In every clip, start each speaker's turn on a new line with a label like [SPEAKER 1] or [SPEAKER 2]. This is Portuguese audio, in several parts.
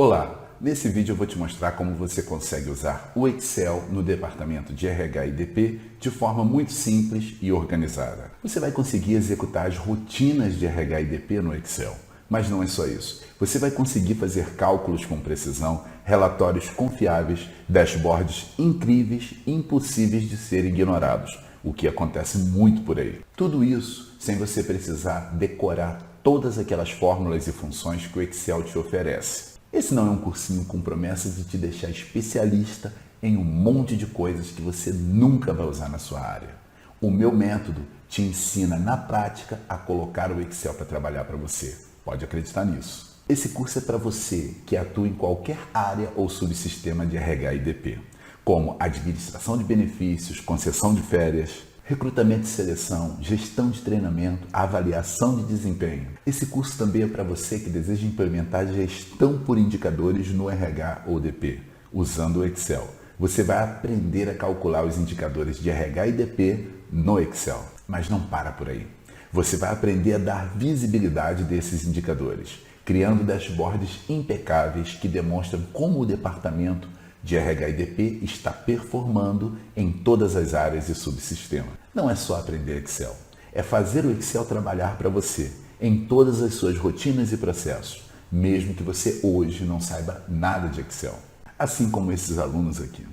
[SPEAKER 1] Olá, nesse vídeo eu vou te mostrar como você consegue usar o Excel no departamento de RH e DP de forma muito simples e organizada. Você vai conseguir executar as rotinas de RH e DP no Excel, mas não é só isso. Você vai conseguir fazer cálculos com precisão, relatórios confiáveis, dashboards incríveis e impossíveis de serem ignorados, o que acontece muito por aí. Tudo isso sem você precisar decorar todas aquelas fórmulas e funções que o Excel te oferece. Esse não é um cursinho com promessas de te deixar especialista em um monte de coisas que você nunca vai usar na sua área. O meu método te ensina na prática a colocar o Excel para trabalhar para você. Pode acreditar nisso. Esse curso é para você que atua em qualquer área ou subsistema de RH e DP, como administração de benefícios, concessão de férias, recrutamento e seleção, gestão de treinamento, avaliação de desempenho. Esse curso também é para você que deseja implementar gestão por indicadores no RH ou DP, usando o Excel. Você vai aprender a calcular os indicadores de RH e DP no Excel, mas não para por aí. Você vai aprender a dar visibilidade desses indicadores, criando dashboards impecáveis que demonstram como o departamento de RH e DP está performando em todas as áreas e subsistemas. Não é só aprender Excel, é fazer o Excel trabalhar para você em todas as suas rotinas e processos, mesmo que você hoje não saiba nada de Excel. Assim como esses alunos aqui.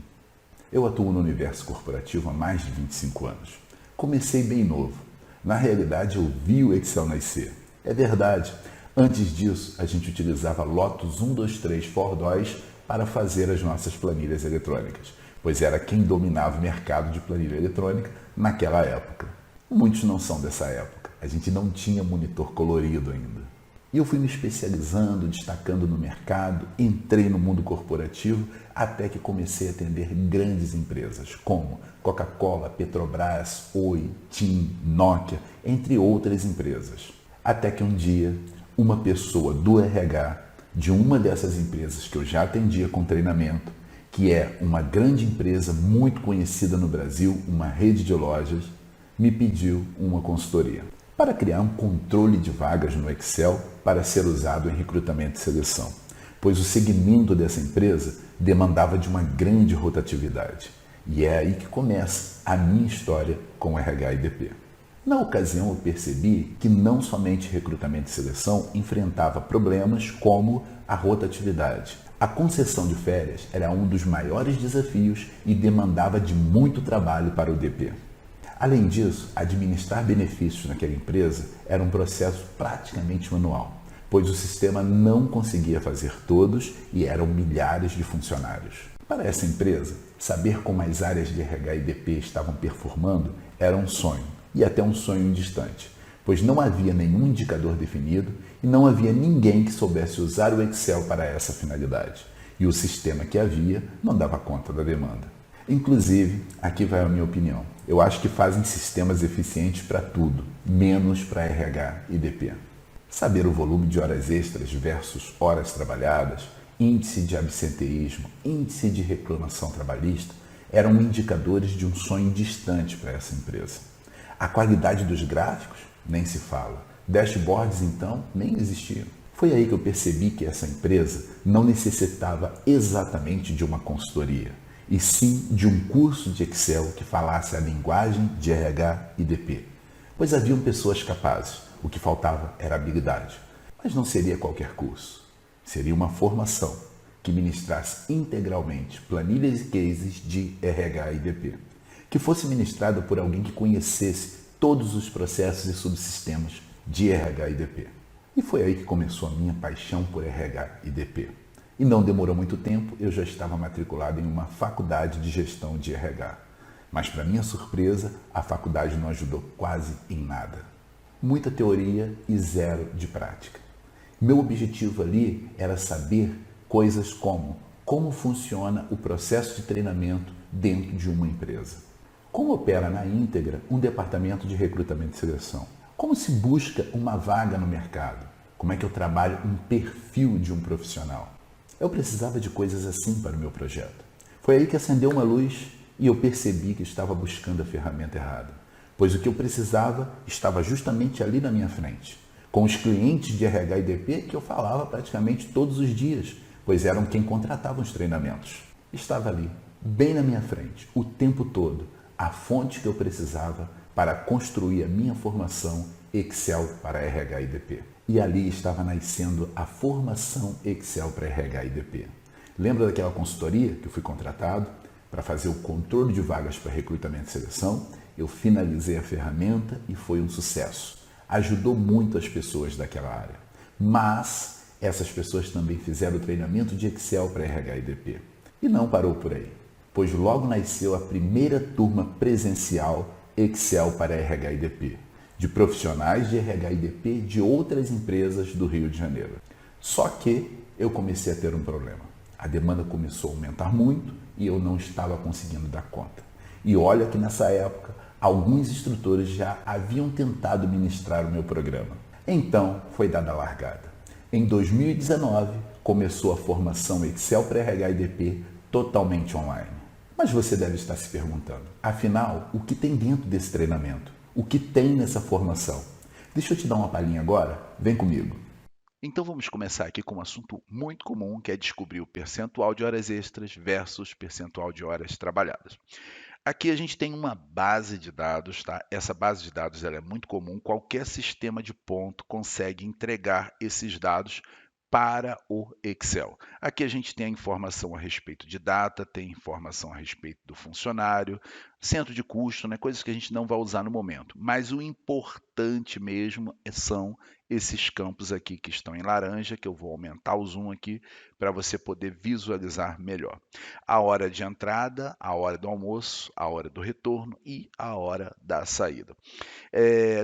[SPEAKER 1] Eu atuo no universo corporativo há mais de 25 anos. Comecei bem novo. Na realidade, eu vi o Excel nascer. É verdade. Antes disso, a gente utilizava Lotus 123 for DOS para fazer as nossas planilhas eletrônicas, pois era quem dominava o mercado de planilha eletrônica naquela época. Muitos não são dessa época, a gente não tinha monitor colorido ainda. E eu fui me especializando, destacando no mercado, entrei no mundo corporativo até que comecei a atender grandes empresas como Coca-Cola, Petrobras, Oi, TIM, Nokia, entre outras empresas. Até que um dia, uma pessoa do RH de uma dessas empresas que eu já atendia com treinamento, que é uma grande empresa muito conhecida no Brasil, uma rede de lojas, me pediu uma consultoria para criar um controle de vagas no Excel para ser usado em recrutamento e seleção, pois o segmento dessa empresa demandava de uma grande rotatividade. E é aí que começa a minha história com RH e DP. Na ocasião, eu percebi que não somente recrutamento e seleção enfrentava problemas como a rotatividade. A concessão de férias era um dos maiores desafios e demandava de muito trabalho para o DP. Além disso, administrar benefícios naquela empresa era um processo praticamente manual, pois o sistema não conseguia fazer todos e eram milhares de funcionários. Para essa empresa, saber como as áreas de RH e DP estavam performando era um sonho. E até um sonho distante, pois não havia nenhum indicador definido e não havia ninguém que soubesse usar o Excel para essa finalidade. E o sistema que havia não dava conta da demanda. Inclusive, aqui vai a minha opinião. Eu acho que fazem sistemas eficientes para tudo, menos para RH e DP. Saber o volume de horas extras versus horas trabalhadas, índice de absenteísmo, índice de reclamação trabalhista, eram indicadores de um sonho distante para essa empresa. A qualidade dos gráficos nem se fala. Dashboards, então, nem existiam. Foi aí que eu percebi que essa empresa não necessitava exatamente de uma consultoria, e sim de um curso de Excel que falasse a linguagem de RH e DP. Pois haviam pessoas capazes, o que faltava era habilidade. Mas não seria qualquer curso. Seria uma formação que ministrasse integralmente planilhas e cases de RH e DP. Que fosse ministrada por alguém que conhecesse todos os processos e subsistemas de RH e DP. E foi aí que começou a minha paixão por RH e DP. E não demorou muito tempo, eu já estava matriculado em uma faculdade de gestão de RH. Mas, para minha surpresa, a faculdade não ajudou quase em nada. Muita teoria e zero de prática. Meu objetivo ali era saber coisas como funciona o processo de treinamento dentro de uma empresa. Como opera na íntegra um departamento de recrutamento e seleção? Como se busca uma vaga no mercado? Como é que eu trabalho um perfil de um profissional? Eu precisava de coisas assim para o meu projeto. Foi aí que acendeu uma luz e eu percebi que estava buscando a ferramenta errada, pois o que eu precisava estava justamente ali na minha frente, com os clientes de RH e DP que eu falava praticamente todos os dias, pois eram quem contratavam os treinamentos. Estava ali, bem na minha frente, o tempo todo, a fonte que eu precisava para construir a minha formação Excel para RH e DP. E ali estava nascendo a formação Excel para RH e DP. Lembra daquela consultoria que eu fui contratado para fazer o controle de vagas para recrutamento e seleção? Eu finalizei a ferramenta e foi um sucesso. Ajudou muito as pessoas daquela área. Mas essas pessoas também fizeram o treinamento de Excel para RH e DP. E não parou por aí, pois logo nasceu a primeira turma presencial Excel para RH e DP, de profissionais de RH e DP de outras empresas do Rio de Janeiro. Só que eu comecei a ter um problema. A demanda começou a aumentar muito e eu não estava conseguindo dar conta. E olha que nessa época, alguns instrutores já haviam tentado ministrar o meu programa. Então, foi dada a largada. Em 2019, começou a formação Excel para RH e DP totalmente online. Mas você deve estar se perguntando, afinal, o que tem dentro desse treinamento? O que tem nessa formação? Deixa eu te dar uma palhinha agora, vem comigo.
[SPEAKER 2] Então vamos começar aqui com um assunto muito comum, que é descobrir o percentual de horas extras versus percentual de horas trabalhadas. Aqui a gente tem uma base de dados, tá? Essa base de dados ela é muito comum, qualquer sistema de ponto consegue entregar esses dados para o Excel. Aqui a gente tem a informação a respeito de data, tem informação a respeito do funcionário, centro de custo, né? Coisas que a gente não vai usar no momento. Mas o importante mesmo são esses campos aqui que estão em laranja, que eu vou aumentar o zoom aqui para você poder visualizar melhor. A hora de entrada, a hora do almoço, a hora do retorno e a hora da saída.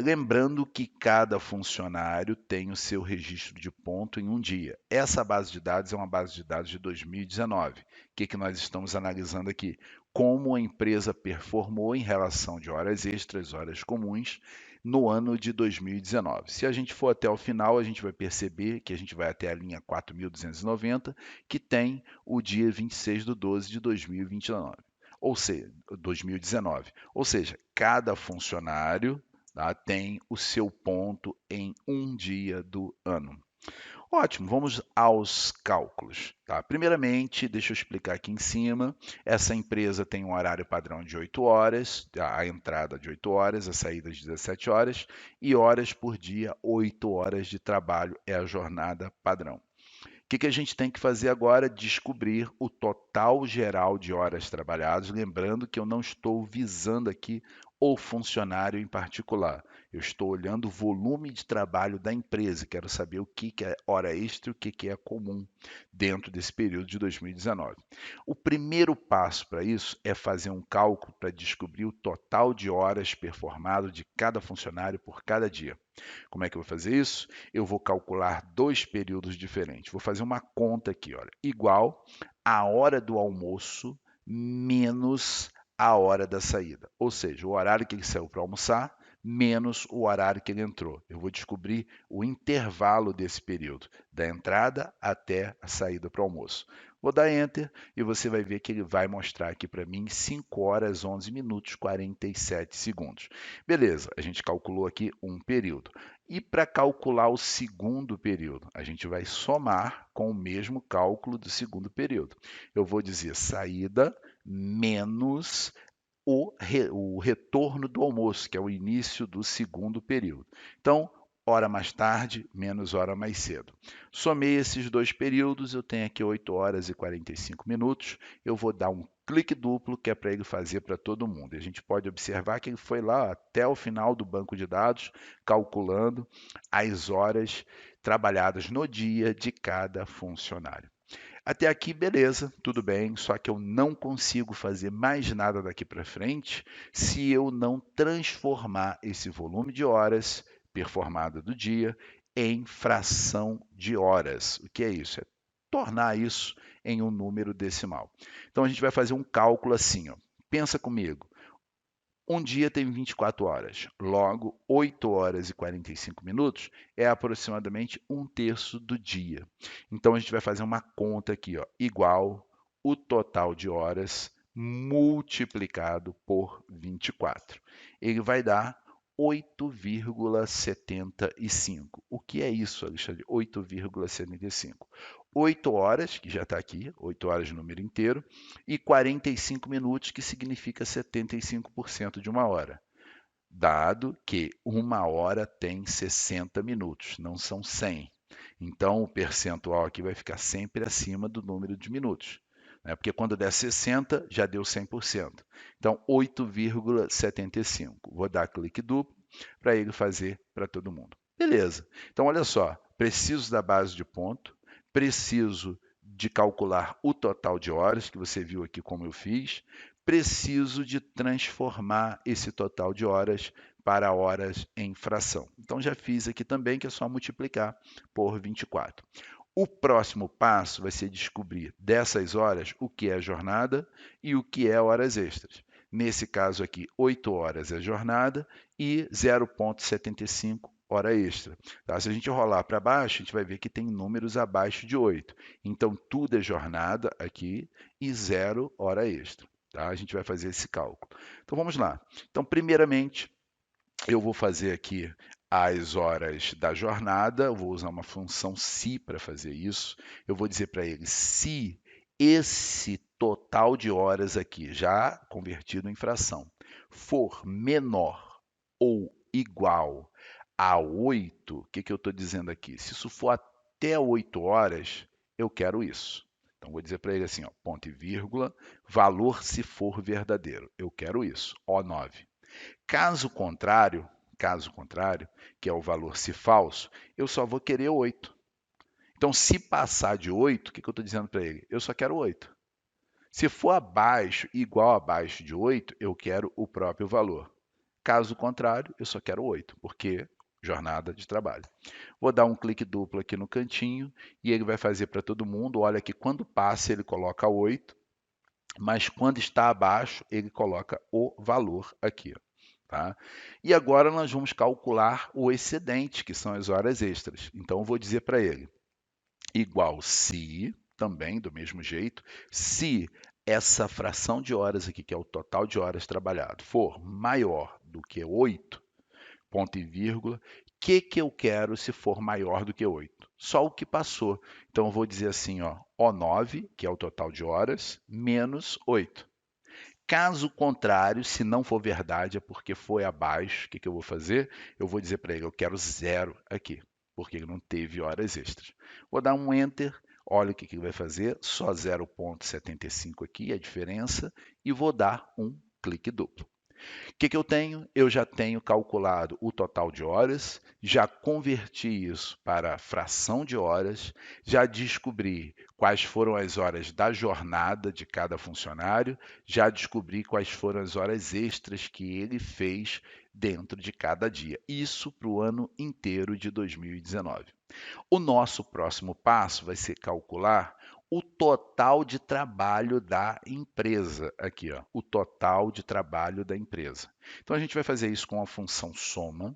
[SPEAKER 2] Lembrando que cada funcionário tem o seu registro de ponto em um dia. Essa base de dados é uma base de dados de 2019. O que nós estamos analisando aqui? Como a empresa performou em relação de horas extras, horas comuns, no ano de 2019. Se a gente for até o final, a gente vai perceber que a gente vai até a linha 4.290, que tem o dia 26 de 12 de 2029. Ou seja, 2019. Ou seja, cada funcionário, tá, tem o seu ponto em um dia do ano. Ótimo, vamos aos cálculos. Tá? Primeiramente, deixa eu explicar aqui em cima. Essa empresa tem um horário padrão de 8 horas, tá? A entrada de 8 horas, a saída de 17 horas, e horas por dia, 8 horas de trabalho é a jornada padrão. O que a gente tem que fazer agora? Descobrir o total geral de horas trabalhadas. Lembrando que eu não estou visando aqui o funcionário em particular. Eu estou olhando o volume de trabalho da empresa. Quero saber o que é hora extra e o que é comum dentro desse período de 2019. O primeiro passo para isso é fazer um cálculo para descobrir o total de horas performado de cada funcionário por cada dia. Como é que eu vou fazer isso? Eu vou calcular dois períodos diferentes. Vou fazer uma conta aqui, olha, igual a hora do almoço menos a hora da saída. Ou seja, o horário que ele saiu para almoçar menos o horário que ele entrou. Eu vou descobrir o intervalo desse período, da entrada até a saída para o almoço. Vou dar Enter e você vai ver que ele vai mostrar aqui para mim 5 horas, 11 minutos, 47 segundos. Beleza, a gente calculou aqui um período. E para calcular o segundo período, a gente vai somar com o mesmo cálculo do segundo período. Eu vou dizer saída menos o retorno do almoço, que é o início do segundo período. Então, hora mais tarde, menos hora mais cedo. Somei esses dois períodos, eu tenho aqui 8 horas e 45 minutos. Eu vou dar um clique duplo, que é para ele fazer para todo mundo. A gente pode observar que ele foi lá até o final do banco de dados, calculando as horas trabalhadas no dia de cada funcionário. Até aqui, beleza, tudo bem, só que eu não consigo fazer mais nada daqui para frente se eu não transformar esse volume de horas performada do dia em fração de horas. O que é isso? É tornar isso em um número decimal. Então a gente vai fazer um cálculo assim, ó. Pensa comigo. Um dia tem 24 horas, logo 8 horas e 45 minutos é aproximadamente um terço do dia. Então a gente vai fazer uma conta aqui, ó, igual o total de horas multiplicado por 24. Ele vai dar 8,75. O que é isso, Alexandre? 8,75. 8 horas, que já está aqui, 8 horas de número inteiro, e 45 minutos, que significa 75% de uma hora. Dado que uma hora tem 60 minutos, não são 100. Então, o percentual aqui vai ficar sempre acima do número de minutos, né? Porque quando der 60, já deu 100%. Então, 8,75. Vou dar clique duplo para ele fazer para todo mundo. Beleza. Então, olha só, preciso da base de ponto, preciso de calcular o total de horas, que você viu aqui como eu fiz, preciso de transformar esse total de horas para horas em fração. Então, já fiz aqui também, que é só multiplicar por 24. O próximo passo vai ser descobrir dessas horas o que é jornada e o que é horas extras. Nesse caso aqui, 8 horas é jornada e 0,75 hora extra. Tá? Se a gente rolar para baixo, a gente vai ver que tem números abaixo de 8. Então, tudo é jornada aqui e 0 hora extra. Tá? A gente vai fazer esse cálculo. Então, vamos lá. Então, primeiramente, eu vou fazer aqui as horas da jornada, eu vou usar uma função se para fazer isso. Eu vou dizer para ele se esse total de horas aqui, já convertido em fração, for menor ou igual a 8, o que, que eu estou dizendo aqui? Se isso for até 8 horas, eu quero isso. Então, vou dizer para ele assim, ó, ponto e vírgula, valor se for verdadeiro. Eu quero isso, O9. Caso contrário, que é o valor se falso, eu só vou querer 8. Então, se passar de 8, o que eu estou dizendo para ele? Eu só quero 8. Se for abaixo, igual abaixo de 8, eu quero o próprio valor. Caso contrário, eu só quero 8, porque jornada de trabalho. Vou dar um clique duplo aqui no cantinho e ele vai fazer para todo mundo. Olha que quando passa ele coloca 8, mas quando está abaixo ele coloca o valor aqui. Tá? E agora nós vamos calcular o excedente, que são as horas extras. Então eu vou dizer para ele, igual se, também do mesmo jeito, se essa fração de horas aqui, que é o total de horas trabalhado, for maior do que 8, ponto e vírgula, o que eu quero se for maior do que 8? Só o que passou. Então eu vou dizer assim, ó, O9, que é o total de horas, menos 8. Caso contrário, se não for verdade, é porque foi abaixo, o que eu vou fazer? Eu vou dizer para ele, eu quero 0 aqui, porque ele não teve horas extras. Vou dar um Enter, olha o que ele vai fazer, só 0,75 aqui, a diferença, e vou dar um clique duplo. O que eu tenho? Eu já tenho calculado o total de horas, já converti isso para fração de horas, já descobri quais foram as horas da jornada de cada funcionário, já descobri quais foram as horas extras que ele fez dentro de cada dia. Isso para o ano inteiro de 2019. O nosso próximo passo vai ser calcular o total de trabalho da empresa. Aqui, ó, o total de trabalho da empresa. Então, a gente vai fazer isso com a função soma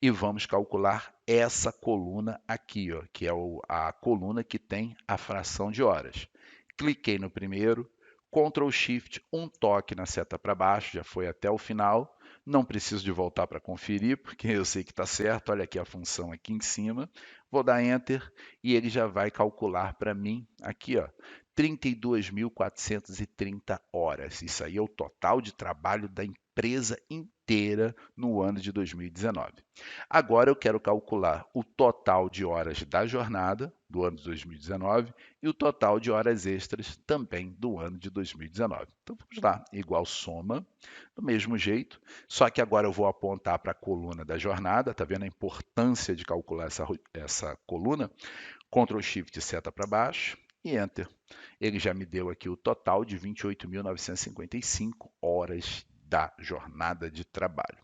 [SPEAKER 2] e vamos calcular essa coluna aqui, ó, que é a coluna que tem a fração de horas. Cliquei no primeiro, Ctrl Shift, um toque na seta para baixo, já foi até o final. Não preciso de voltar para conferir, porque eu sei que está certo. Olha aqui a função aqui em cima. Vou dar Enter e ele já vai calcular para mim aqui, ó, 32.430 horas. Isso aí é o total de trabalho da empresa inteira no ano de 2019. Agora eu quero calcular o total de horas da jornada do ano de 2019 e o total de horas extras também do ano de 2019. Então vamos lá, igual soma, do mesmo jeito, só que agora eu vou apontar para a coluna da jornada, tá vendo a importância de calcular essa coluna? Ctrl Shift seta para baixo e Enter. Ele já me deu aqui o total de 28.955 horas da jornada de trabalho.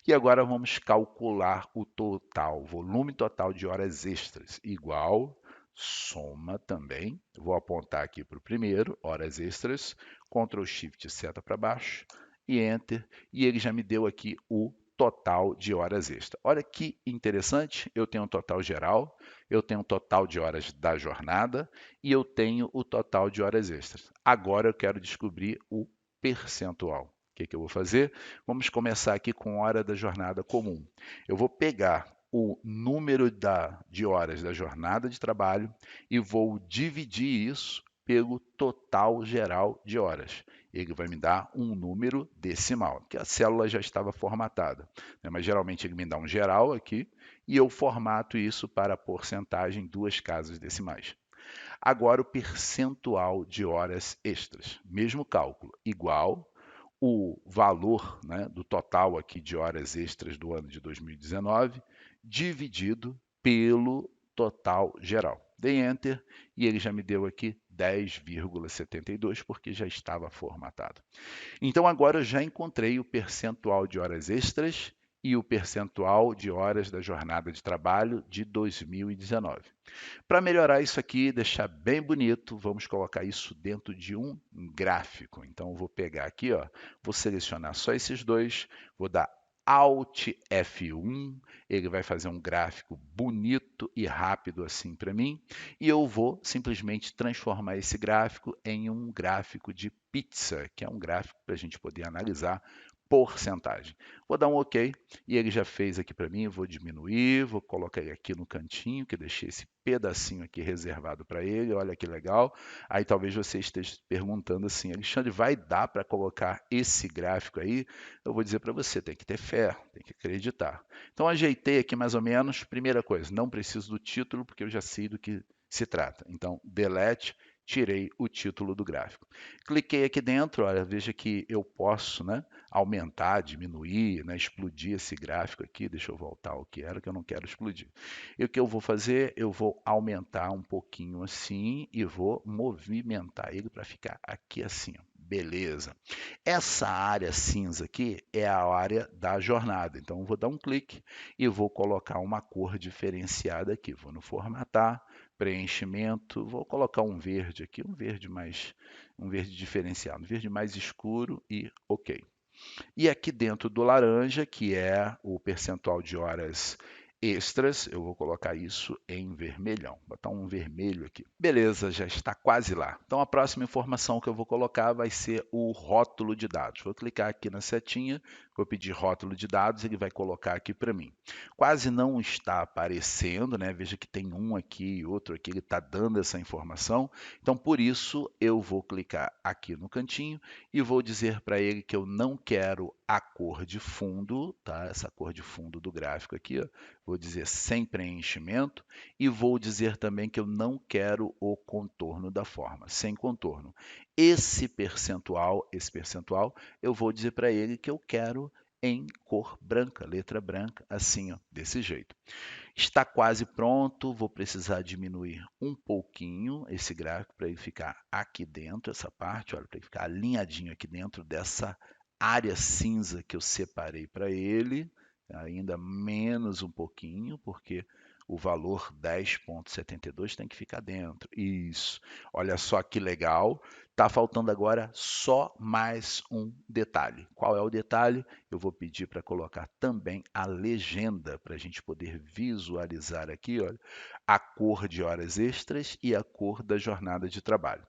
[SPEAKER 2] E agora vamos calcular o total, volume total de horas extras, igual soma também. Vou apontar aqui para o primeiro, horas extras, Ctrl Shift seta para baixo e Enter, e ele já me deu aqui o total de horas extras. Olha que interessante, eu tenho um total geral, eu tenho um total de horas da jornada e eu tenho o total de horas extras. Agora eu quero descobrir o percentual. que eu vou fazer? Vamos começar aqui com hora da jornada comum. Eu vou pegar o número de horas da jornada de trabalho e vou dividir isso pelo total geral de horas. Ele vai me dar um número decimal, que a célula já estava formatada, né? Mas geralmente ele me dá um geral aqui e eu formato isso para a porcentagem, duas casas decimais. Agora o percentual de horas extras, mesmo cálculo, igual o valor, né, do total aqui de horas extras do ano de 2019, dividido pelo total geral. Dei Enter e ele já me deu aqui 10,72, porque já estava formatado. Então agora eu já encontrei o percentual de horas extras e o percentual de horas da jornada de trabalho de 2019. Para melhorar isso aqui, deixar bem bonito, vamos colocar isso dentro de um gráfico. Então, eu vou pegar aqui, ó, vou selecionar só esses dois, vou dar Alt F1, ele vai fazer um gráfico bonito e rápido assim para mim, e eu vou simplesmente transformar esse gráfico em um gráfico de pizza, que é um gráfico para a gente poder analisar porcentagem. Vou dar um OK e ele já fez aqui para mim. Vou diminuir, vou colocar ele aqui no cantinho, que eu deixei esse pedacinho aqui reservado para ele. Olha que legal. Aí talvez você esteja se perguntando assim, Alexandre, vai dar para colocar esse gráfico aí? Eu vou dizer para você, tem que ter fé, tem que acreditar. Então ajeitei aqui mais ou menos. Primeira coisa, não preciso do título, porque eu já sei do que se trata. Então, delete, tirei o título do gráfico. Cliquei aqui dentro, olha, veja que eu posso, né, aumentar, diminuir, né, explodir esse gráfico aqui. Deixa eu voltar ao que era, que eu não quero explodir. E o que eu vou fazer? Eu vou aumentar um pouquinho assim e vou movimentar ele para ficar aqui assim, ó. Beleza. Essa área cinza aqui é a área da jornada. Então, eu vou dar um clique e vou colocar uma cor diferenciada aqui. Vou no formatar, preenchimento, vou colocar um verde aqui, um verde diferenciado, um verde mais escuro e OK. E aqui dentro do laranja, que é o percentual de horas extras, eu vou colocar isso em vermelhão. Vou botar um vermelho aqui. Beleza, já está quase lá. Então a próxima informação que eu vou colocar vai ser o rótulo de dados. Vou clicar aqui na setinha, vou pedir rótulo de dados, ele vai colocar aqui para mim. Quase não está aparecendo, né? Veja que tem um aqui e outro aqui, ele está dando essa informação. Então por isso eu vou clicar aqui no cantinho e vou dizer para ele que eu não quero a cor de fundo, tá? Essa cor de fundo do gráfico aqui, ó. Vou dizer sem preenchimento e vou dizer também que eu não quero o contorno da forma, sem contorno. Esse percentual, eu vou dizer para ele que eu quero em cor branca, letra branca, assim, ó, desse jeito. Está quase pronto, vou precisar diminuir um pouquinho esse gráfico para ele ficar aqui dentro, essa parte, olha, para ele ficar alinhadinho aqui dentro dessa área cinza que eu separei para ele, ainda menos um pouquinho, porque o valor 10,72 tem que ficar dentro. Isso. Olha só que legal. Está faltando agora só mais um detalhe. Qual é o detalhe? Eu vou pedir para colocar também a legenda para a gente poder visualizar aqui, olha, a cor de horas extras e a cor da jornada de trabalho.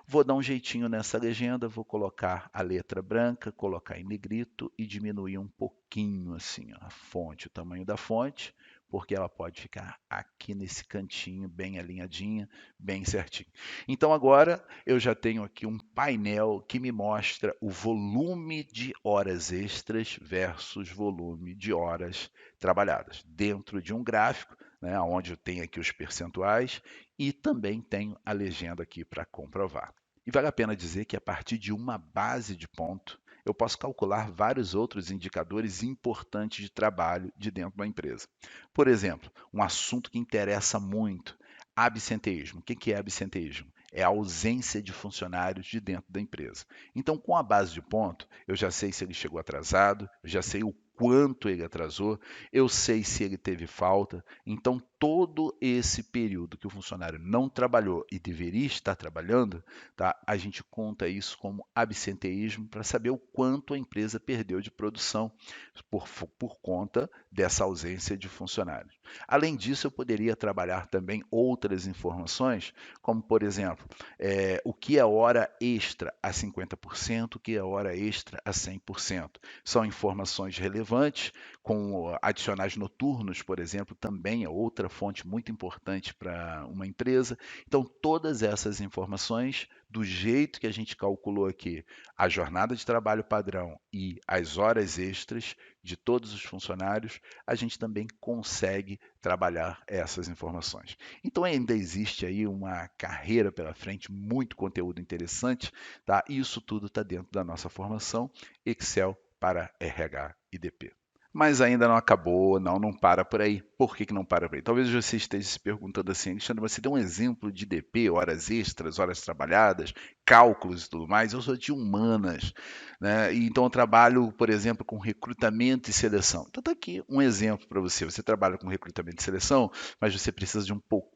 [SPEAKER 2] Vou dar um jeitinho nessa legenda, vou colocar a letra branca, colocar em negrito e diminuir um pouquinho assim, ó, a fonte, o tamanho da fonte, porque ela pode ficar aqui nesse cantinho, bem alinhadinha, bem certinho. Então agora eu já tenho aqui um painel que me mostra o volume de horas extras versus volume de horas trabalhadas, dentro de um gráfico, né, onde eu tenho aqui os percentuais e também tenho a legenda aqui para comprovar. E vale a pena dizer que a partir de uma base de ponto, eu posso calcular vários outros indicadores importantes de trabalho de dentro da empresa. Por exemplo, um assunto que interessa muito, absenteísmo. O que é absenteísmo? É a ausência de funcionários de dentro da empresa. Então, com a base de ponto, eu já sei se ele chegou atrasado, eu já sei o quanto ele atrasou, eu sei se ele teve falta. Então, todo esse período que o funcionário não trabalhou e deveria estar trabalhando, tá? A gente conta isso como absenteísmo para saber o quanto a empresa perdeu de produção por conta dessa ausência de funcionários. Além disso, eu poderia trabalhar também outras informações, como, por exemplo, o que é hora extra a 50%, o que é hora extra a 100%. São informações relevantes, com adicionais noturnos, por exemplo, também é outra fonte muito importante para uma empresa. Então, todas essas informações, do jeito que a gente calculou aqui, a jornada de trabalho padrão e as horas extras de todos os funcionários, a gente também consegue trabalhar essas informações. Então, ainda existe aí uma carreira pela frente, muito conteúdo interessante, tá? E isso tudo está dentro da nossa formação Excel para RH e DP. Mas ainda não acabou, não para por aí. Por que não para por aí? Talvez você esteja se perguntando assim, Alexandre, você deu um exemplo de DP, horas extras, horas trabalhadas, cálculos e tudo mais. Eu sou de humanas, né? E então eu trabalho, por exemplo, com recrutamento e seleção. Então tá aqui um exemplo para você. Você trabalha com recrutamento e seleção, mas você precisa de um pouquinho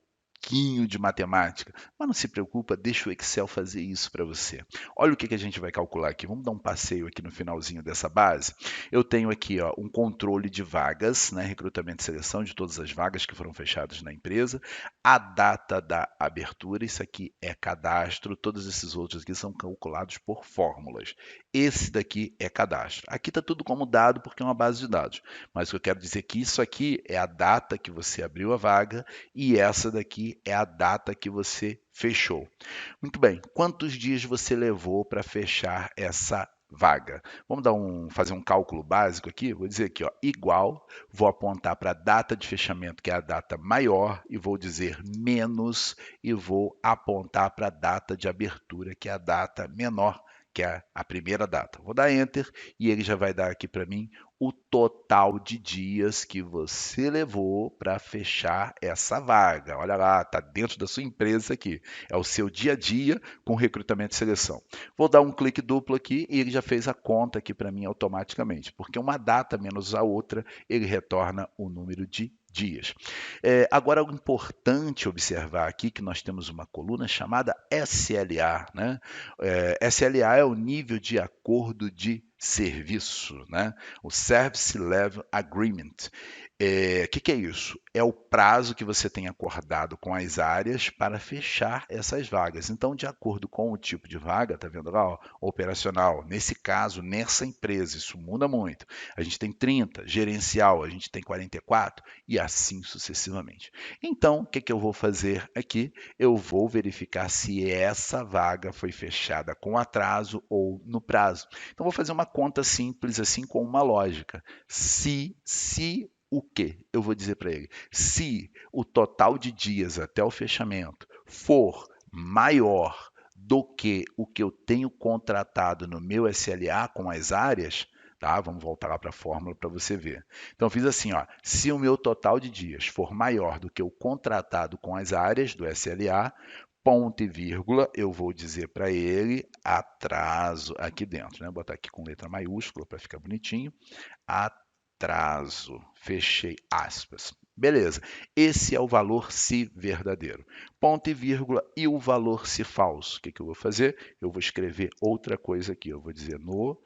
[SPEAKER 2] de matemática. Mas não se preocupa, deixa o Excel fazer isso para você. Olha o que a gente vai calcular aqui. Vamos dar um passeio aqui no finalzinho dessa base. Eu tenho aqui ó, um controle de vagas, né, recrutamento e seleção de todas as vagas que foram fechadas na empresa, a data da abertura, isso aqui é cadastro, todos esses outros aqui são calculados por fórmulas. Esse daqui é cadastro. Aqui está tudo como dado porque é uma base de dados, mas o que eu quero dizer é que isso aqui é a data que você abriu a vaga e essa daqui é a data que você fechou. Muito bem, quantos dias você levou para fechar essa vaga? Vamos fazer um cálculo básico aqui? Vou dizer aqui, ó, igual, vou apontar para a data de fechamento, que é a data maior, e vou dizer menos, e vou apontar para a data de abertura, que é a data menor, que é a primeira data. Vou dar Enter e ele já vai dar aqui para mim o total de dias que você levou para fechar essa vaga. Olha lá, está dentro da sua empresa aqui. É o seu dia a dia com recrutamento e seleção. Vou dar um clique duplo aqui e ele já fez a conta aqui para mim automaticamente, porque uma data menos a outra, ele retorna o número de dias. Agora, algo importante observar aqui que nós temos uma coluna chamada SLA, né? SLA é o nível de acordo de serviço, né? O Service Level Agreement. Que é isso? É o prazo que você tem acordado com as áreas para fechar essas vagas. Então, de acordo com o tipo de vaga, tá vendo lá, ó, operacional, nesse caso, nessa empresa, isso muda muito. A gente tem 30, gerencial, a gente tem 44 e assim sucessivamente. Então, o que eu vou fazer aqui? Eu vou verificar se essa vaga foi fechada com atraso ou no prazo. Então, vou fazer uma conta simples assim com uma lógica. Se o quê? Eu vou dizer para ele, se o total de dias até o fechamento for maior do que o que eu tenho contratado no meu SLA com as áreas, tá? Vamos voltar lá para a fórmula para você ver. Então, eu fiz assim, ó, se o meu total de dias for maior do que o contratado com as áreas do SLA, ponto e vírgula, eu vou dizer para ele atraso aqui dentro, né? Vou botar aqui com letra maiúscula para ficar bonitinho. Atraso, fechei aspas. Beleza, esse é o valor se verdadeiro. Ponto e vírgula e o valor se falso. O que eu vou fazer? Eu vou escrever outra coisa aqui. Eu vou dizer no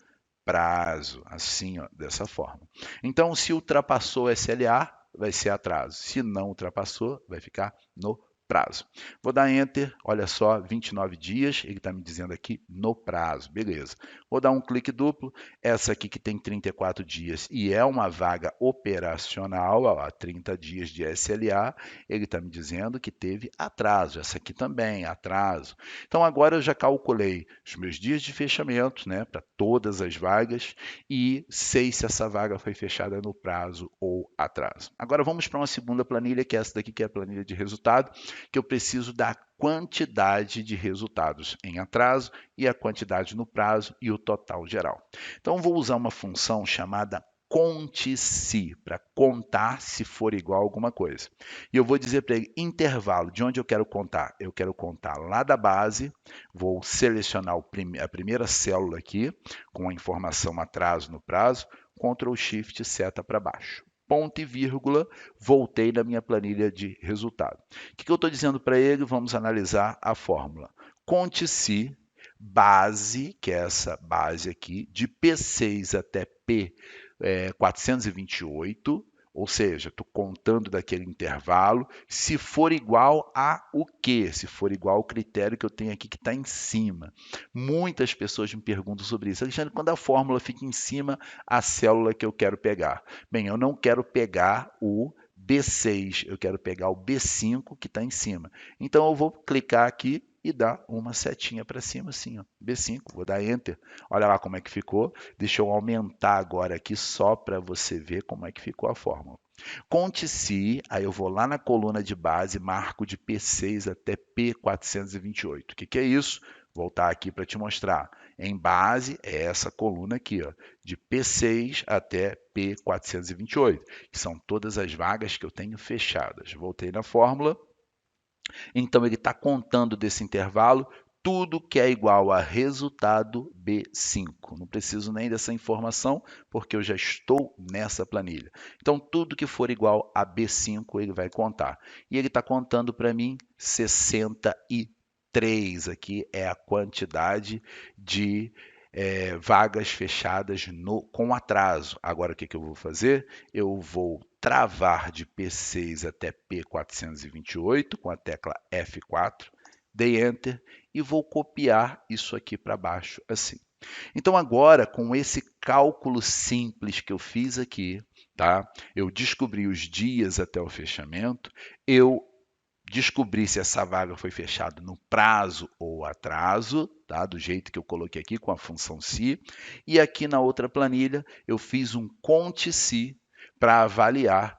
[SPEAKER 2] prazo, assim, ó, dessa forma. Então, se ultrapassou o SLA, vai ser atraso. Se não ultrapassou, vai ficar no prazo. Vou dar Enter, olha só, 29 dias, ele está me dizendo aqui no prazo, beleza. Vou dar um clique duplo, essa aqui que tem 34 dias e é uma vaga operacional, ó lá, 30 dias de SLA, ele está me dizendo que teve atraso, essa aqui também, atraso. Então agora eu já calculei os meus dias de fechamento, né, para todas as vagas e sei se essa vaga foi fechada no prazo ou atraso. Agora vamos para uma segunda planilha, que é essa daqui, que é a planilha de resultado, que eu preciso da quantidade de resultados em atraso e a quantidade no prazo e o total geral. Então, vou usar uma função chamada conte-se, para contar se for igual a alguma coisa. E eu vou dizer para ele intervalo, de onde eu quero contar? Eu quero contar lá da base, vou selecionar a primeira célula aqui, com a informação atraso no prazo, Ctrl Shift seta para baixo. ponto e vírgula, voltei na minha planilha de resultado. O que eu estou dizendo para ele? Vamos analisar a fórmula. Conte-se base, que é essa base aqui, de P6 até P428, ou seja, estou contando daquele intervalo, se for igual a o quê? Se for igual ao critério que eu tenho aqui que está em cima. Muitas pessoas me perguntam sobre isso. Alexandre, quando a fórmula fica em cima, a célula que eu quero pegar? Bem, eu não quero pegar o B6, eu quero pegar o B5 que está em cima. Então eu vou clicar aqui e dar uma setinha para cima assim, ó, B5, vou dar Enter. Olha lá como é que ficou. Deixa eu aumentar agora aqui só para você ver como é que ficou a fórmula. Conte-se, aí eu vou lá na coluna de base, marco de P6 até P428. O que é isso? Voltar aqui para te mostrar. Em base é essa coluna aqui, ó, de P6 até P428, que são todas as vagas que eu tenho fechadas. Voltei na fórmula. Então, ele está contando desse intervalo tudo que é igual a resultado B5. Não preciso nem dessa informação, porque eu já estou nessa planilha. Então, tudo que for igual a B5, ele vai contar. E ele está contando para mim 63. Aqui é a quantidade de vagas fechadas com atraso. Agora, o que eu vou fazer? Eu vou travar de P6 até P428 com a tecla F4, dei Enter e vou copiar isso aqui para baixo assim. Então agora, com esse cálculo simples que eu fiz aqui, tá? Eu descobri os dias até o fechamento, eu descobri se essa vaga foi fechada no prazo ou atraso, tá? Do jeito que eu coloquei aqui com a função se. E aqui na outra planilha eu fiz um conte-se para avaliar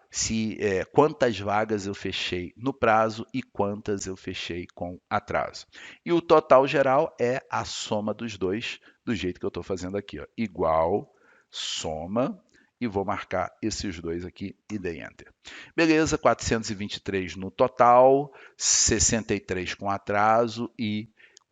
[SPEAKER 2] quantas vagas eu fechei no prazo e quantas eu fechei com atraso. E o total geral é a soma dos dois, do jeito que eu estou fazendo aqui, ó, igual soma, e vou marcar esses dois aqui e dei Enter. Beleza, 423 no total, 63 com atraso e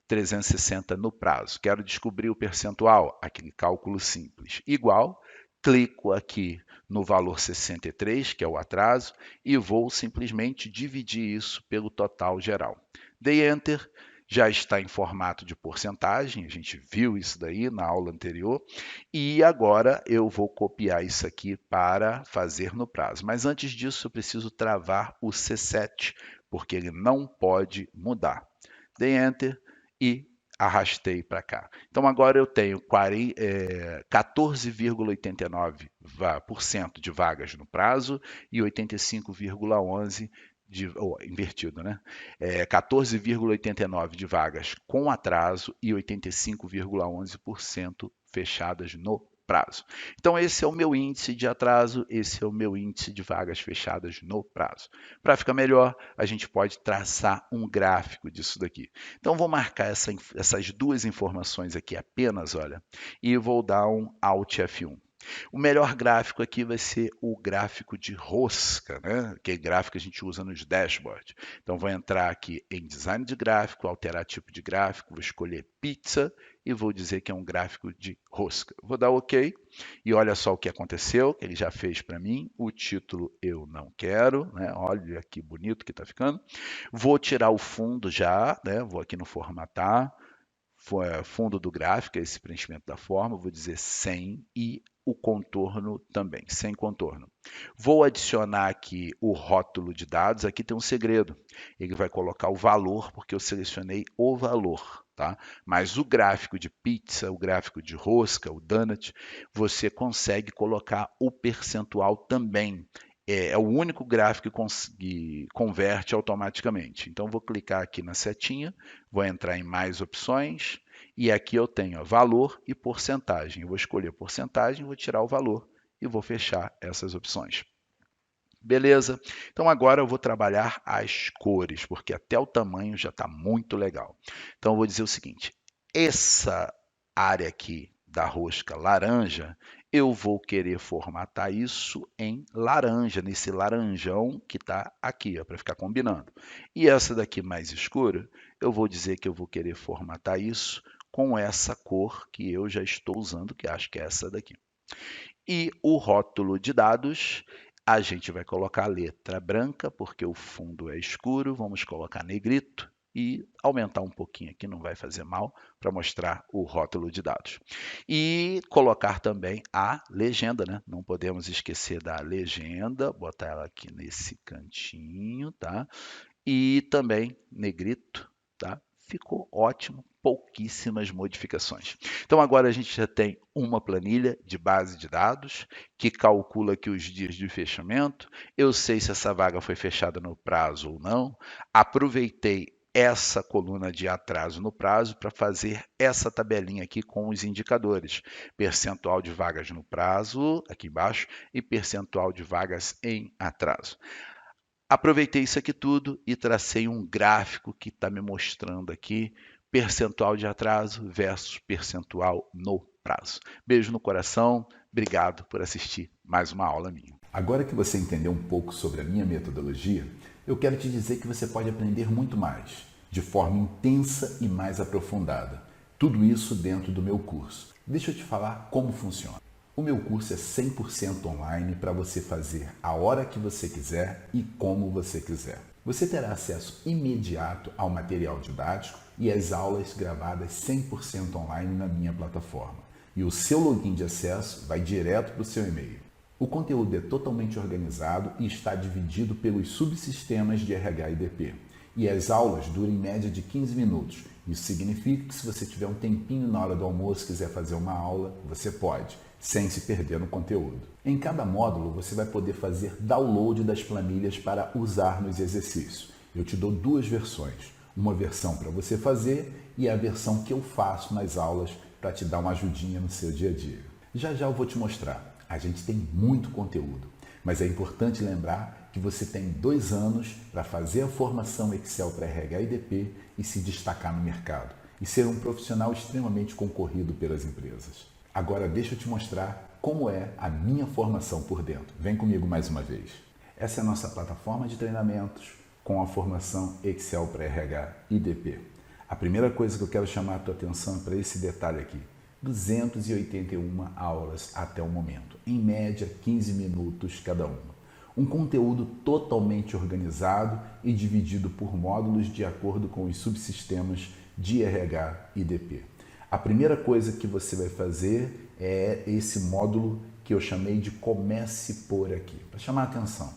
[SPEAKER 2] 360 no prazo. Quero descobrir o percentual, aquele cálculo simples. Igual, clico aqui no valor 63, que é o atraso, e vou simplesmente dividir isso pelo total geral. Dei Enter, já está em formato de porcentagem, a gente viu isso daí na aula anterior, e agora eu vou copiar isso aqui para fazer no prazo. Mas antes disso, eu preciso travar o C7, porque ele não pode mudar. Dei Enter e arrastei para cá. Então agora eu tenho 14,89% de vagas no prazo e 85,11% invertido, né? 14,89% de vagas com atraso e 85,11% fechadas no prazo. Então, esse é o meu índice de atraso, esse é o meu índice de vagas fechadas no prazo. Para ficar melhor, a gente pode traçar um gráfico disso daqui. Então, vou marcar essas duas informações aqui apenas, olha, e vou dar um Alt F1. O melhor gráfico aqui vai ser o gráfico de rosca, né? Aquele gráfico que a gente usa nos dashboards. Então, vou entrar aqui em design de gráfico, alterar tipo de gráfico, vou escolher pizza e vou dizer que é um gráfico de rosca. Vou dar OK e olha só o que aconteceu, que ele já fez para mim. O título eu não quero, né? Olha que bonito que está ficando. Vou tirar o fundo já, né? Vou aqui no formatar, fundo do gráfico, esse preenchimento da forma, vou dizer sem e o contorno também, sem contorno. Vou adicionar aqui o rótulo de dados, aqui tem um segredo, ele vai colocar o valor, porque eu selecionei o valor, tá? Mas o gráfico de pizza, o gráfico de rosca, o donut, você consegue colocar o percentual também. É o único gráfico que converte automaticamente. Então, vou clicar aqui na setinha, vou entrar em mais opções, e aqui eu tenho valor e porcentagem. Eu vou escolher porcentagem, vou tirar o valor e vou fechar essas opções. Beleza? Então agora eu vou trabalhar as cores, porque até o tamanho já está muito legal. Então eu vou dizer o seguinte, essa área aqui da rosca laranja, eu vou querer formatar isso em laranja, nesse laranjão que está aqui, para ficar combinando. E essa daqui mais escura, eu vou dizer que eu vou querer formatar isso com essa cor que eu já estou usando, que acho que é essa daqui. E o rótulo de dados, A gente vai colocar a letra branca, porque o fundo é escuro, vamos colocar negrito e aumentar um pouquinho aqui, não vai fazer mal, para mostrar o rótulo de dados. E colocar também a legenda, né? Não podemos esquecer da legenda, botar ela aqui nesse cantinho, tá? E também negrito, tá? Ficou ótimo, pouquíssimas modificações. Então agora a gente já tem uma planilha de base de dados que calcula aqui os dias de fechamento. Eu sei se essa vaga foi fechada no prazo ou não. Aproveitei essa coluna de atraso no prazo para fazer essa tabelinha aqui com os indicadores. Percentual de vagas no prazo, aqui embaixo, e percentual de vagas em atraso. Aproveitei isso aqui tudo e tracei um gráfico que está me mostrando aqui percentual de atraso versus percentual no prazo. Beijo no coração, obrigado por assistir mais uma aula minha.
[SPEAKER 1] Agora que você entendeu um pouco sobre a minha metodologia, eu quero te dizer que você pode aprender muito mais, de forma intensa e mais aprofundada. Tudo isso dentro do meu curso. Deixa eu te falar como funciona. O meu curso é 100% online para você fazer a hora que você quiser e como você quiser. Você terá acesso imediato ao material didático e às aulas gravadas 100% online na minha plataforma. E o seu login de acesso vai direto para o seu e-mail. O conteúdo é totalmente organizado e está dividido pelos subsistemas de RH e DP. E as aulas duram em média de 15 minutos. Isso significa que se você tiver um tempinho na hora do almoço e quiser fazer uma aula, você pode, sem se perder no conteúdo. Em cada módulo, você vai poder fazer download das planilhas para usar nos exercícios. Eu te dou duas versões. Uma versão para você fazer e a versão que eu faço nas aulas para te dar uma ajudinha no seu dia a dia. Já já eu vou te mostrar. A gente tem muito conteúdo, mas é importante lembrar que você tem 2 anos para fazer a formação Excel para RH e DP e se destacar no mercado e ser um profissional extremamente concorrido pelas empresas. Agora deixa eu te mostrar como é a minha formação por dentro. Vem comigo mais uma vez. Essa é a nossa plataforma de treinamentos com a formação Excel para RH e DP. A primeira coisa que eu quero chamar a tua atenção é para esse detalhe aqui. 281 aulas até o momento, em média 15 minutos cada uma. Um conteúdo totalmente organizado e dividido por módulos de acordo com os subsistemas de RH e DP. A primeira coisa que você vai fazer é esse módulo que eu chamei de Comece por Aqui, para chamar a atenção.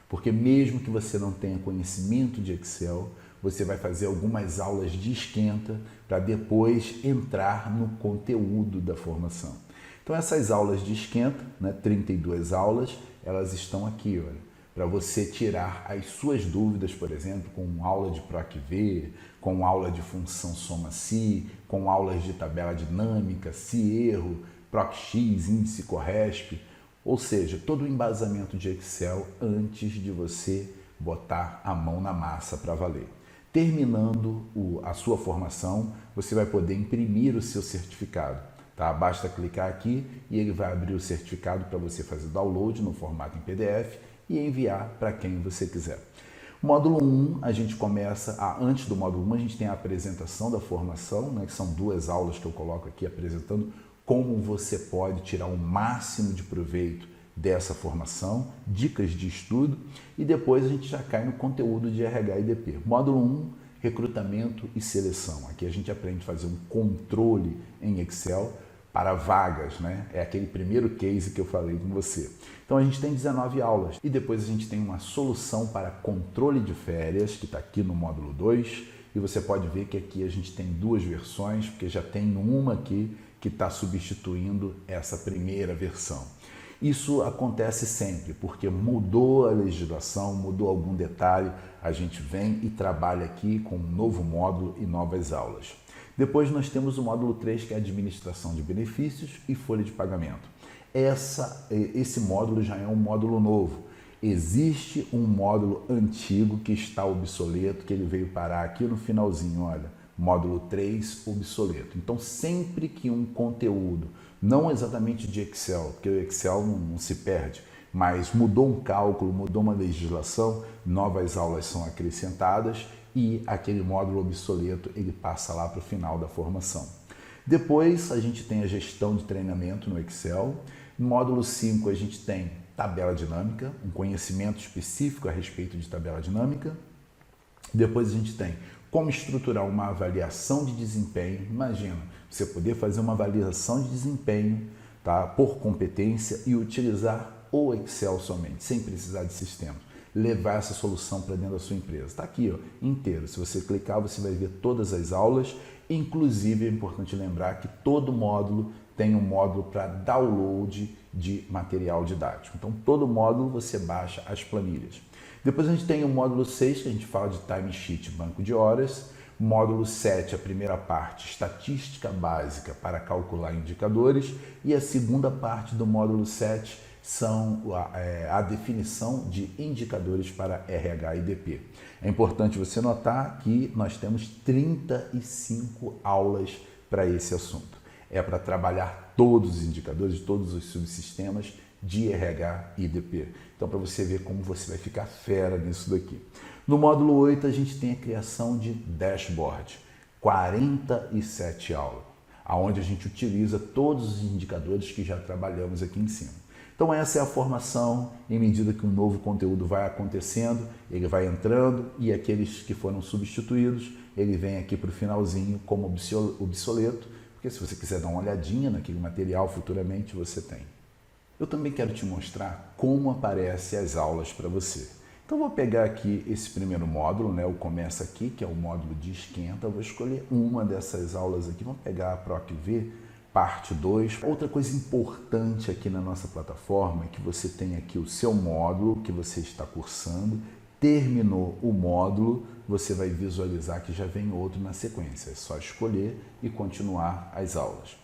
[SPEAKER 1] Porque mesmo que você não tenha conhecimento de Excel, você vai fazer algumas aulas de esquenta para depois entrar no conteúdo da formação. Então essas aulas de esquenta, 32 aulas, elas estão aqui, olha, para você tirar as suas dúvidas, por exemplo, com aula de PROC-V, com aula de função soma-si, com aulas de tabela dinâmica, se-erro, PROC-X, índice CORRESP, ou seja, todo o embasamento de Excel antes de você botar a mão na massa para valer. Terminando a sua formação, você vai poder imprimir o seu certificado. Tá? Basta clicar aqui e ele vai abrir o certificado para você fazer download no formato em PDF e enviar para quem você quiser. Módulo 1, a gente começa, antes do módulo 1, a gente tem a apresentação da formação, que são 2 aulas que eu coloco aqui apresentando como você pode tirar o máximo de proveito dessa formação, dicas de estudo, e depois a gente já cai no conteúdo de RH e DP. Módulo 1, recrutamento e seleção. Aqui a gente aprende a fazer um controle em Excel para vagas, É aquele primeiro case que eu falei com você. Então a gente tem 19 aulas e depois a gente tem uma solução para controle de férias, que está aqui no módulo 2, e você pode ver que aqui a gente tem 2 versões, porque já tem uma aqui que está substituindo essa primeira versão. Isso acontece sempre, porque mudou a legislação, mudou algum detalhe, a gente vem e trabalha aqui com um novo módulo e novas aulas. Depois nós temos o módulo 3, que é administração de benefícios e folha de pagamento. Esse módulo já é um módulo novo. Existe um módulo antigo que está obsoleto, que ele veio parar aqui no finalzinho, olha, módulo 3 obsoleto. Então sempre que um conteúdo, não exatamente de Excel, porque o Excel não se perde, mas mudou um cálculo, mudou uma legislação, novas aulas são acrescentadas e aquele módulo obsoleto ele passa lá para o final da formação. Depois a gente tem a gestão de treinamento no Excel. No módulo 5 a gente tem tabela dinâmica, um conhecimento específico a respeito de tabela dinâmica. Depois a gente tem como estruturar uma avaliação de desempenho. Imagina, você poder fazer uma avaliação de desempenho, tá, por competência e utilizar o Excel somente, sem precisar de sistemas. Levar essa solução para dentro da sua empresa. Está aqui, ó, inteiro. Se você clicar, você vai ver todas as aulas. Inclusive, é importante lembrar que todo módulo tem um módulo para download de material didático. Então, todo módulo você baixa as planilhas. Depois a gente tem o módulo 6, que a gente fala de timesheet, banco de horas. Módulo 7, a primeira parte, estatística básica para calcular indicadores. E a segunda parte do módulo 7 são a definição de indicadores para RH e DP. É importante você notar que nós temos 35 aulas para esse assunto. É para trabalhar todos os indicadores, todos os subsistemas de RH e DP. Então, para você ver como você vai ficar fera nisso daqui. No módulo 8, a gente tem a criação de dashboard. 47 aulas, onde a gente utiliza todos os indicadores que já trabalhamos aqui em cima. Então essa é a formação. Em medida que um novo conteúdo vai acontecendo, ele vai entrando e aqueles que foram substituídos, ele vem aqui para o finalzinho como obsoleto, porque se você quiser dar uma olhadinha naquele material futuramente, você tem. Eu também quero te mostrar como aparecem as aulas para você. Então vou pegar aqui esse primeiro módulo, né? O Começa Aqui, que é o módulo de esquenta. Eu vou escolher uma dessas aulas aqui, vamos pegar a PROC-V, parte 2. Outra coisa importante aqui na nossa plataforma é que você tem aqui o seu módulo que você está cursando. Terminou o módulo, você vai visualizar que já vem outro na sequência. É só escolher e continuar as aulas.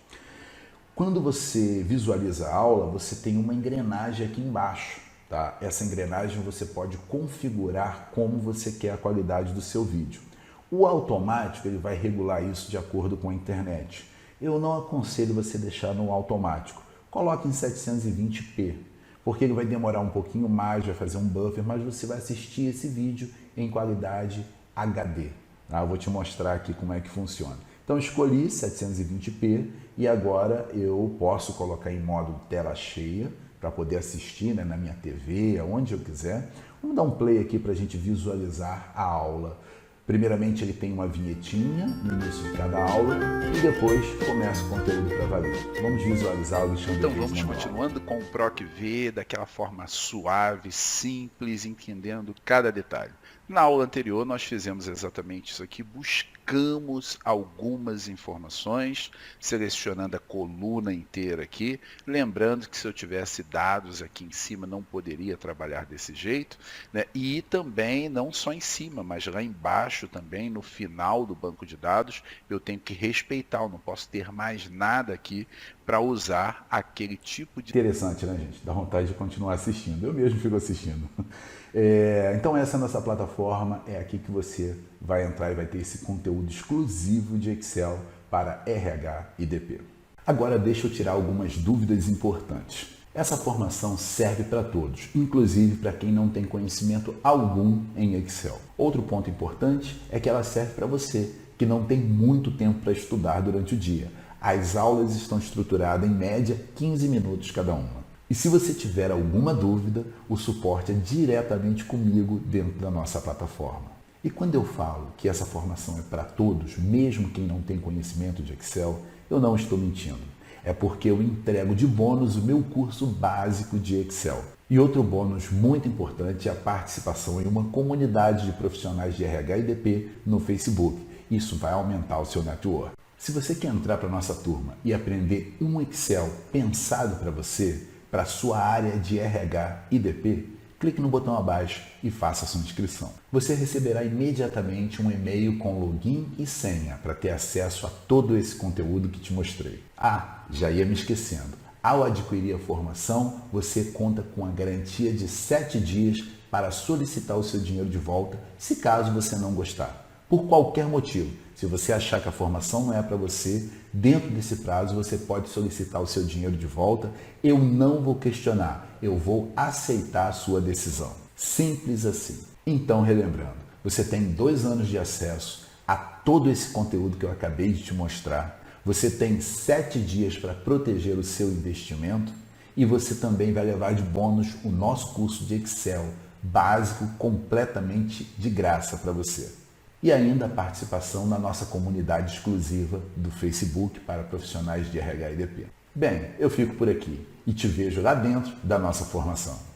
[SPEAKER 1] Quando você visualiza a aula, você tem uma engrenagem aqui embaixo, tá? Essa engrenagem você pode configurar como você quer a qualidade do seu vídeo. O automático ele vai regular isso de acordo com a internet. Eu não aconselho você deixar no automático. Coloque em 720p, porque ele vai demorar um pouquinho mais, vai fazer um buffer, mas você vai assistir esse vídeo em qualidade HD. Tá? Eu vou te mostrar aqui como é que funciona. Então escolhi 720p e agora eu posso colocar em modo tela cheia para poder assistir, né, na minha TV, aonde eu quiser. Vamos dar um play aqui para a gente visualizar a aula. Primeiramente ele tem uma vinhetinha no início de cada aula e depois começa o conteúdo para valer. Vamos visualizar o Alexandre.
[SPEAKER 2] Então vamos continuando com o PROC-V daquela forma suave, simples, entendendo cada detalhe. Na aula anterior nós fizemos exatamente isso aqui, buscamos algumas informações, selecionando a coluna inteira aqui, lembrando que se eu tivesse dados aqui em cima não poderia trabalhar desse jeito, né? E também não só em cima, mas lá embaixo também, no final do banco de dados, eu tenho que respeitar, eu não posso ter mais nada aqui para usar aquele tipo de...
[SPEAKER 1] Interessante, né, gente? Dá vontade de continuar assistindo. Eu mesmo fico assistindo. Então essa é a nossa plataforma, é aqui que você vai entrar e vai ter esse conteúdo exclusivo de Excel para RH e DP. Agora deixa eu tirar algumas dúvidas importantes. Essa formação serve para todos, inclusive para quem não tem conhecimento algum em Excel. Outro ponto importante é que ela serve para você que não tem muito tempo para estudar durante o dia. As aulas estão estruturadas em média 15 minutos cada uma. E se você tiver alguma dúvida, o suporte é diretamente comigo dentro da nossa plataforma. E quando eu falo que essa formação é para todos, mesmo quem não tem conhecimento de Excel, eu não estou mentindo. É porque eu entrego de bônus o meu curso básico de Excel. E outro bônus muito importante é a participação em uma comunidade de profissionais de RH e DP no Facebook. Isso vai aumentar o seu network. Se você quer entrar para a nossa turma e aprender um Excel pensado para você, para a sua área de RH e DP, clique no botão abaixo e faça a sua inscrição. Você receberá imediatamente um e-mail com login e senha para ter acesso a todo esse conteúdo que te mostrei. Ah, já ia me esquecendo. Ao adquirir a formação, você conta com a garantia de 7 dias para solicitar o seu dinheiro de volta, se caso você não gostar. Por qualquer motivo, se você achar que a formação não é para você, dentro desse prazo você pode solicitar o seu dinheiro de volta. Eu não vou questionar, eu vou aceitar a sua decisão. Simples assim. Então, relembrando, você tem 2 anos de acesso a todo esse conteúdo que eu acabei de te mostrar. Você tem 7 dias para proteger o seu investimento E você também vai levar de bônus o nosso curso de Excel básico completamente de graça para você. E ainda a participação na nossa comunidade exclusiva do Facebook para profissionais de RH e DP. Bem, eu fico por aqui e te vejo lá dentro da nossa formação.